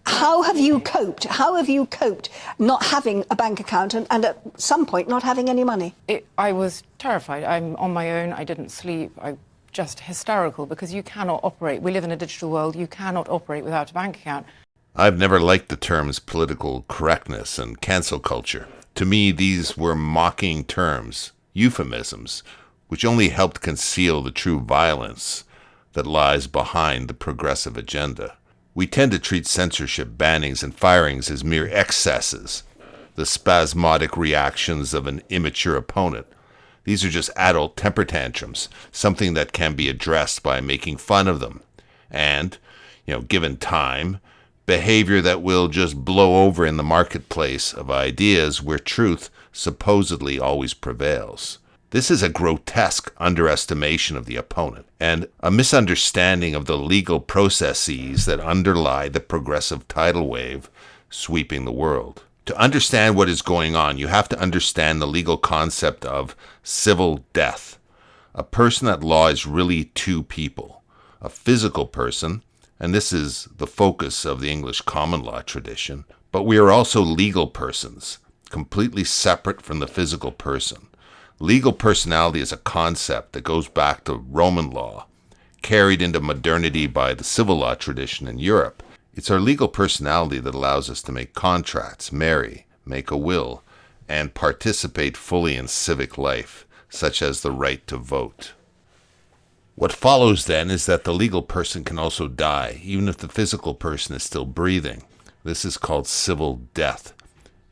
How have you coped? How have you coped not having a bank account and at some point not having any money? I was terrified. I'm on my own. I didn't sleep. I just hysterical because you cannot operate. We live in a digital world. You cannot operate without a bank account. I've never liked the terms political correctness and cancel culture. To me, these were mocking terms, euphemisms, which only helped conceal the true violence that lies behind the progressive agenda. We tend to treat censorship, bannings, and firings as mere excesses, the spasmodic reactions of an immature opponent. These are just adult temper tantrums, something that can be addressed by making fun of them. And, given time, behavior that will just blow over in the marketplace of ideas where truth supposedly always prevails. This is a grotesque underestimation of the opponent and a misunderstanding of the legal processes that underlie the progressive tidal wave sweeping the world. To understand what is going on, you have to understand the legal concept of civil death. A person at law is really two people, a physical person, and this is the focus of the English common law tradition, but we are also legal persons, completely separate from the physical person. Legal personality is a concept that goes back to Roman law, carried into modernity by the civil law tradition in Europe. It's our legal personality that allows us to make contracts, marry, make a will, and participate fully in civic life, such as the right to vote. What follows then is that the legal person can also die, even if the physical person is still breathing. This is called civil death.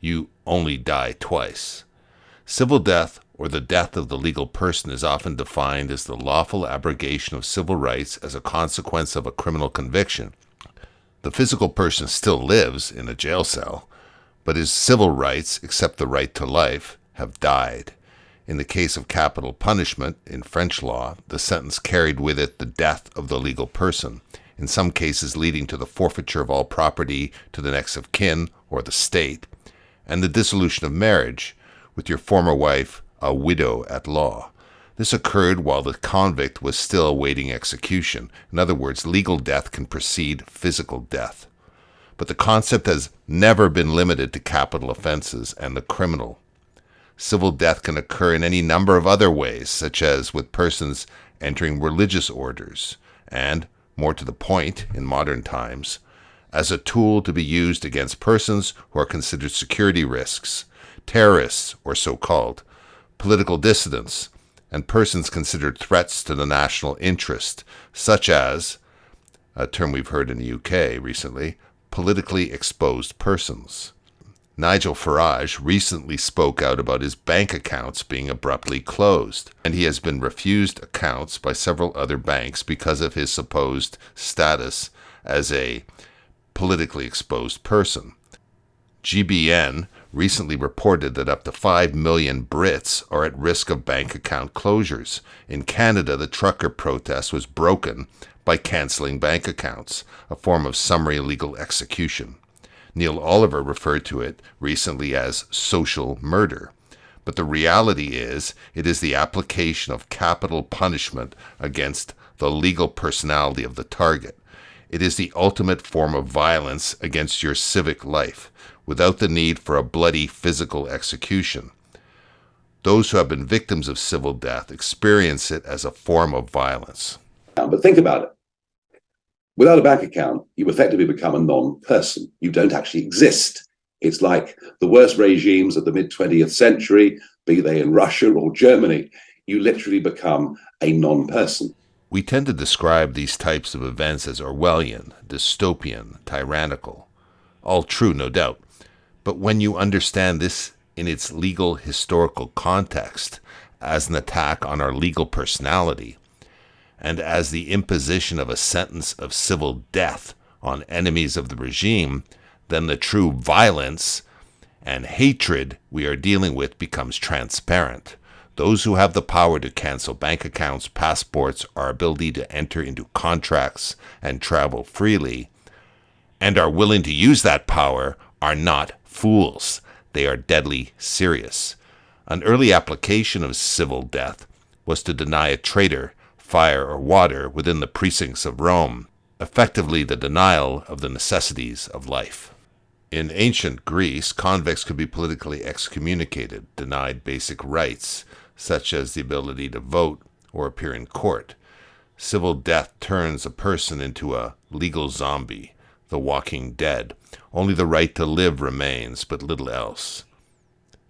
You only die twice. Civil death, or the death of the legal person, is often defined as the lawful abrogation of civil rights as a consequence of a criminal conviction. The physical person still lives in a jail cell, but his civil rights, except the right to life, have died. In the case of capital punishment, in French law, the sentence carried with it the death of the legal person, in some cases leading to the forfeiture of all property to the next of kin or the state, and the dissolution of marriage, with your former wife a widow at law. This occurred while the convict was still awaiting execution. In other words, legal death can precede physical death. But the concept has never been limited to capital offenses and the criminal. Civil death can occur in any number of other ways, such as with persons entering religious orders, and, more to the point in modern times, as a tool to be used against persons who are considered security risks, terrorists or so-called, political dissidents, and persons considered threats to the national interest, such as, a term we've heard in the UK recently, politically exposed persons. Nigel Farage recently spoke out about his bank accounts being abruptly closed, and he has been refused accounts by several other banks because of his supposed status as a politically exposed person. GBN recently reported that up to 5 million Brits are at risk of bank account closures. In Canada, the trucker protest was broken by cancelling bank accounts, a form of summary legal execution. Neil Oliver referred to it recently as social murder. But the reality is, it is the application of capital punishment against the legal personality of the target. It is the ultimate form of violence against your civic life, without the need for a bloody physical execution. Those who have been victims of civil death experience it as a form of violence. But think about it. Without a bank account, you effectively become a non-person. You don't actually exist. It's like the worst regimes of the mid-20th century, be they in Russia or Germany. You literally become a non-person. We tend to describe these types of events as Orwellian, dystopian, tyrannical. All true, no doubt. But when you understand this in its legal historical context, as an attack on our legal personality, and as the imposition of a sentence of civil death on enemies of the regime, then the true violence and hatred we are dealing with becomes transparent. Those who have the power to cancel bank accounts, passports, our ability to enter into contracts and travel freely, and are willing to use that power are not fools. They are deadly serious. An early application of civil death was to deny a traitor fire or water within the precincts of Rome, effectively the denial of the necessities of life. In ancient Greece, convicts could be politically excommunicated, denied basic rights, such as the ability to vote or appear in court. Civil death turns a person into a legal zombie, the walking dead. Only the right to live remains, but little else.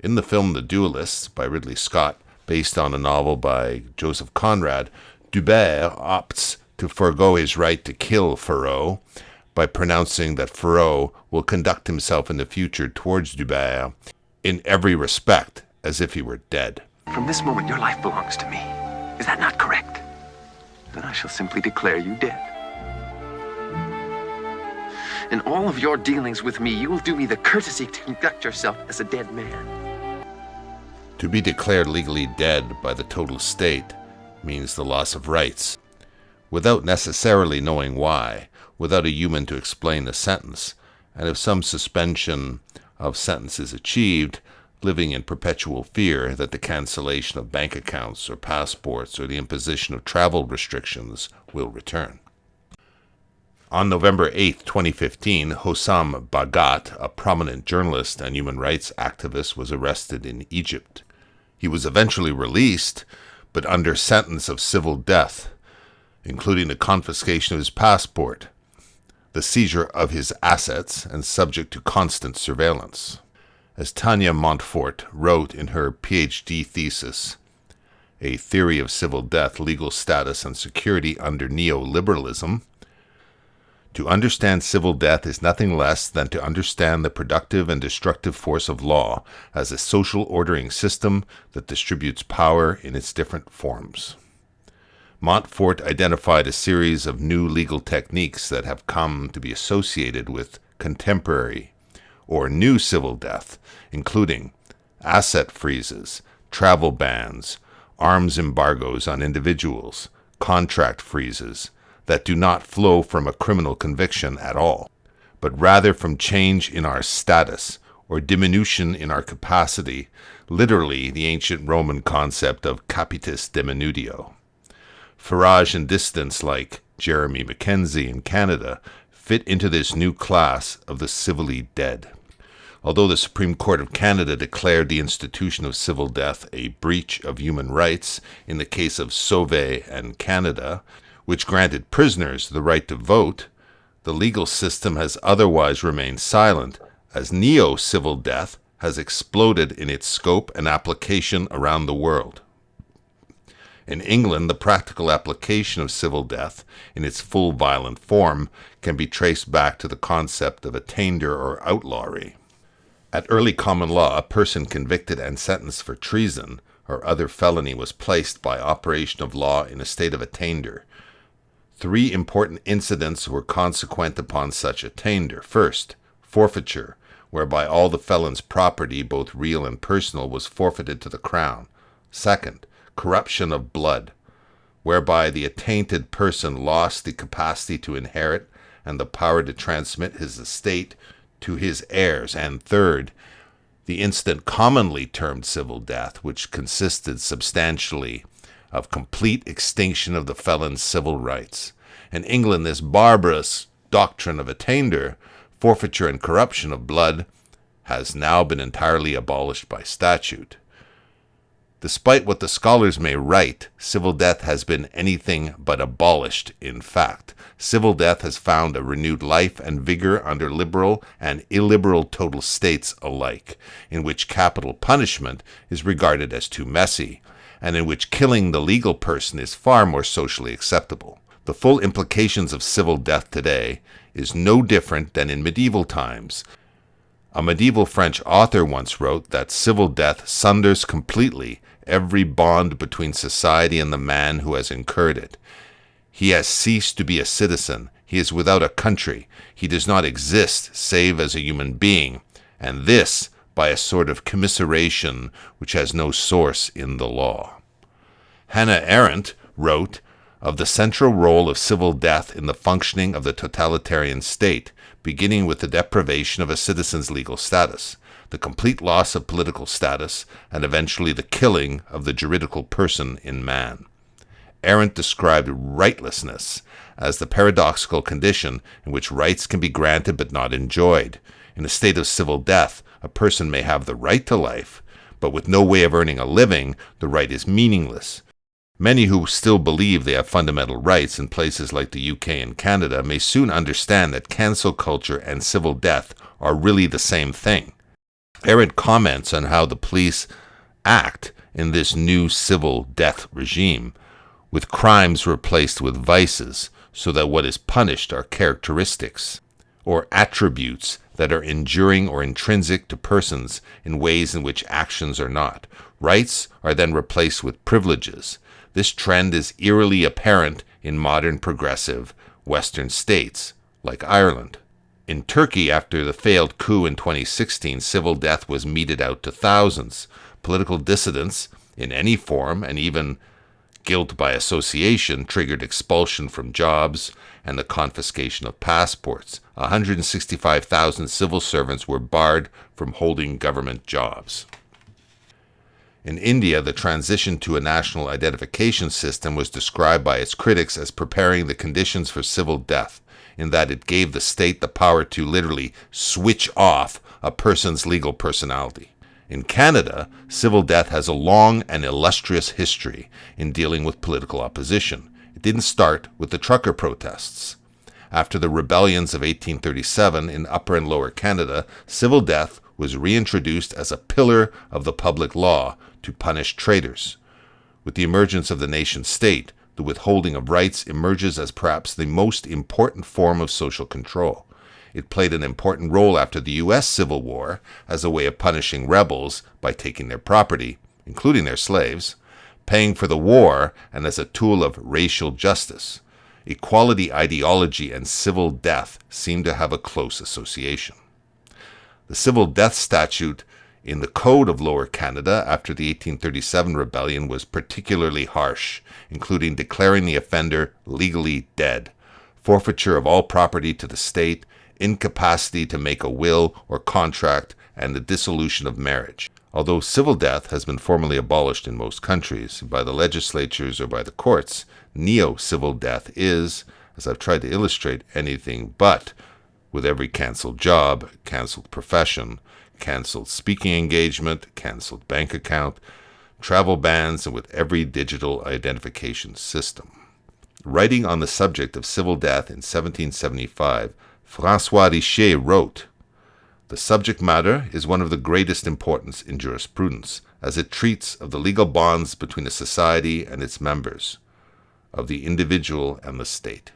In the film The Duelists, by Ridley Scott, based on a novel by Joseph Conrad, Dubert opts to forego his right to kill Farage by pronouncing that Farage will conduct himself in the future towards Dubert in every respect as if he were dead. From this moment, your life belongs to me. Is that not correct? Then I shall simply declare you dead. In all of your dealings with me, you will do me the courtesy to conduct yourself as a dead man. To be declared legally dead by the total state means the loss of rights, without necessarily knowing why, without a human to explain the sentence, and if some suspension of sentence is achieved, living in perpetual fear that the cancellation of bank accounts or passports or the imposition of travel restrictions will return. On November 8, 2015, Hossam Bagat, a prominent journalist and human rights activist, was arrested in Egypt. He was eventually released, but under sentence of civil death, including the confiscation of his passport, the seizure of his assets, and subject to constant surveillance. As Tanya Montfort wrote in her PhD thesis, A Theory of Civil Death, Legal Status and Security Under Neoliberalism, to understand civil death is nothing less than to understand the productive and destructive force of law as a social ordering system that distributes power in its different forms. Montfort identified a series of new legal techniques that have come to be associated with contemporary or new civil death, including asset freezes, travel bans, arms embargoes on individuals, contract freezes, that do not flow from a criminal conviction at all, but rather from change in our status or diminution in our capacity, literally the ancient Roman concept of capitis deminutio. Farage and dissidents like Jeremy Mackenzie in Canada fit into this new class of the civilly dead. Although the Supreme Court of Canada declared the institution of civil death a breach of human rights in the case of Sauvé and Canada, which granted prisoners the right to vote, the legal system has otherwise remained silent, as neo-civil death has exploded in its scope and application around the world. In England, the practical application of civil death in its full violent form can be traced back to the concept of attainder or outlawry. At early common law, a person convicted and sentenced for treason or other felony was placed by operation of law in a state of attainder. 3 important incidents were consequent upon such attainder. First, forfeiture, whereby all the felon's property, both real and personal, was forfeited to the crown. Second, corruption of blood, whereby the attainted person lost the capacity to inherit and the power to transmit his estate to his heirs. And third, the incident commonly termed civil death, which consisted substantially of complete extinction of the felon's civil rights. In England, this barbarous doctrine of attainder, forfeiture and corruption of blood, has now been entirely abolished by statute. Despite what the scholars may write, civil death has been anything but abolished. In fact, civil death has found a renewed life and vigor under liberal and illiberal total states alike, in which capital punishment is regarded as too messy, and in which killing the legal person is far more socially acceptable. The full implications of civil death today is no different than in medieval times. A medieval French author once wrote that civil death sunders completely every bond between society and the man who has incurred it. He has ceased to be a citizen. He is without a country. He does not exist save as a human being, and this by a sort of commiseration which has no source in the law. Hannah Arendt wrote, of the central role of civil death in the functioning of the totalitarian state, beginning with the deprivation of a citizen's legal status, the complete loss of political status, and eventually the killing of the juridical person in man. Arendt described rightlessness as the paradoxical condition in which rights can be granted but not enjoyed. In a state of civil death, a person may have the right to life, but with no way of earning a living, the right is meaningless. Many who still believe they have fundamental rights in places like the UK and Canada may soon understand that cancel culture and civil death are really the same thing. Arendt comments on how the police act in this new civil death regime, with crimes replaced with vices, so that what is punished are characteristics or attributes that are enduring or intrinsic to persons in ways in which actions are not. Rights are then replaced with privileges. This trend is eerily apparent in modern progressive Western states, like Ireland. In Turkey, after the failed coup in 2016, civil death was meted out to thousands. Political dissidents, in any form, and even guilt by association, triggered expulsion from jobs and the confiscation of passports. 165,000 civil servants were barred from holding government jobs. In India, the transition to a national identification system was described by its critics as preparing the conditions for civil death, in that it gave the state the power to literally switch off a person's legal personality. In Canada, civil death has a long and illustrious history in dealing with political opposition. It didn't start with the trucker protests. After the rebellions of 1837 in Upper and Lower Canada, civil death was reintroduced as a pillar of the public law to punish traitors. With the emergence of the nation-state, the withholding of rights emerges as perhaps the most important form of social control. It played an important role after the U.S. Civil War as a way of punishing rebels by taking their property, including their slaves, paying for the war, and as a tool of racial justice. Equality ideology and civil death seem to have a close association. The civil death statute in the Code of Lower Canada after the 1837 rebellion was particularly harsh, including declaring the offender legally dead, forfeiture of all property to the state, incapacity to make a will or contract, and the dissolution of marriage. Although civil death has been formally abolished in most countries by the legislatures or by the courts, neo-civil death is, as I've tried to illustrate, anything but, with every cancelled job, cancelled profession, cancelled speaking engagement, cancelled bank account, travel bans, and with every digital identification system. Writing on the subject of civil death in 1775, François Richer wrote, "The subject matter is one of the greatest importance in jurisprudence, as it treats of the legal bonds between a society and its members, of the individual and the state."